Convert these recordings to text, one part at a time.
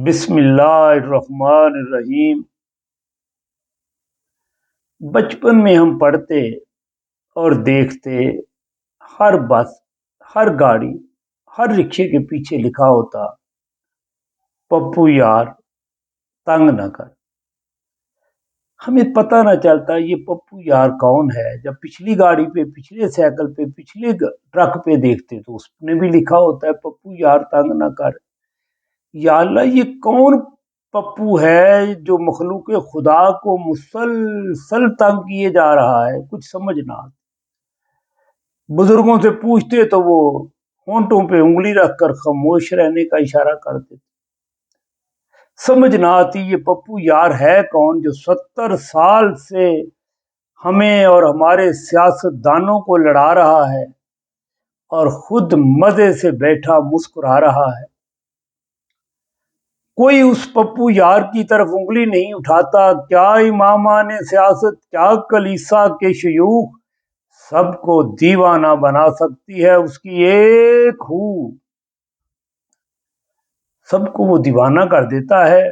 بسم اللہ الرحمن الرحیم۔ بچپن میں ہم پڑھتے اور دیکھتے، ہر بس، ہر گاڑی، ہر رکشے کے پیچھے لکھا ہوتا پپو یار تنگ نہ کر۔ ہمیں پتہ نہ چلتا یہ پپو یار کون ہے۔ جب پچھلی گاڑی پہ، پچھلے سائیکل پہ، پچھلے ٹرک پہ دیکھتے تو اس نے بھی لکھا ہوتا ہے پپو یار تنگ نہ کر۔ یا اللہ، یہ کون پپو ہے جو مخلوق خدا کو مسلسل تنگ کیے جا رہا ہے؟ کچھ سمجھ نہ آتا۔ بزرگوں سے پوچھتے تو وہ ہونٹوں پہ انگلی رکھ کر خاموش رہنے کا اشارہ کرتے۔ سمجھ نہ آتی یہ پپو یار ہے کون جو 70 سال سے ہمیں اور ہمارے سیاستدانوں کو لڑا رہا ہے اور خود مزے سے بیٹھا مسکرا رہا ہے۔ کوئی اس پپو یار کی طرف انگلی نہیں اٹھاتا۔ کیا امامان سیاست، کیا کلیسا کے شیوخ سب کو دیوانہ بنا سکتی ہے اس کی ایک ہو۔ سب کو وہ دیوانہ کر دیتا ہے،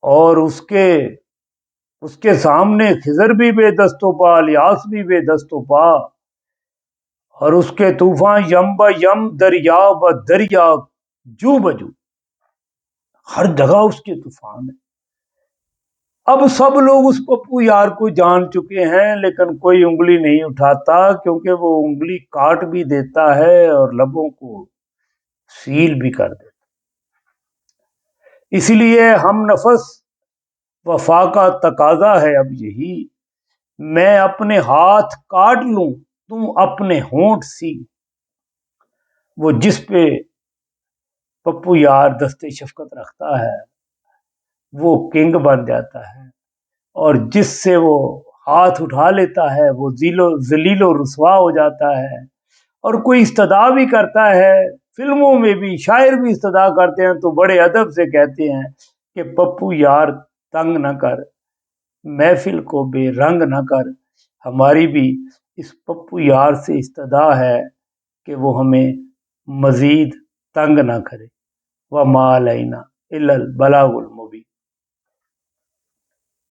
اور اس کے سامنے خضر بھی بے دست و پا، الیاس بھی بے دست و پا، اور اس کے طوفان یم با یم، دریا با دریا، جو بجو، ہر جگہ اس کے طوفان ہے۔ اب سب لوگ اس پپو یار کو جان چکے ہیں، لیکن کوئی انگلی نہیں اٹھاتا، کیونکہ وہ انگلی کاٹ بھی دیتا ہے اور لبوں کو سیل بھی کر دیتا۔ اس لیے ہم نفس وفا کا تقاضا ہے اب یہی، میں اپنے ہاتھ کاٹ لوں تم اپنے ہونٹ سی۔ وہ جس پہ پپو یار دستے شفقت رکھتا ہے وہ کنگ بن جاتا ہے، اور جس سے وہ ہاتھ اٹھا لیتا ہے وہ ذلیل و رسوا ہو جاتا ہے۔ اور کوئی استدعا بھی کرتا ہے، فلموں میں بھی شاعر بھی استدعا کرتے ہیں تو بڑے ادب سے کہتے ہیں کہ پپو یار تنگ نہ کر، محفل کو بے رنگ نہ کر۔ ہماری بھی اس پپو یار سے استدعا ہے کہ وہ ہمیں مزید تنگ نہ کرے۔ وَمَا عَلَيْنَا إِلَّا الْبَلَاغُ الْمُبِينُ۔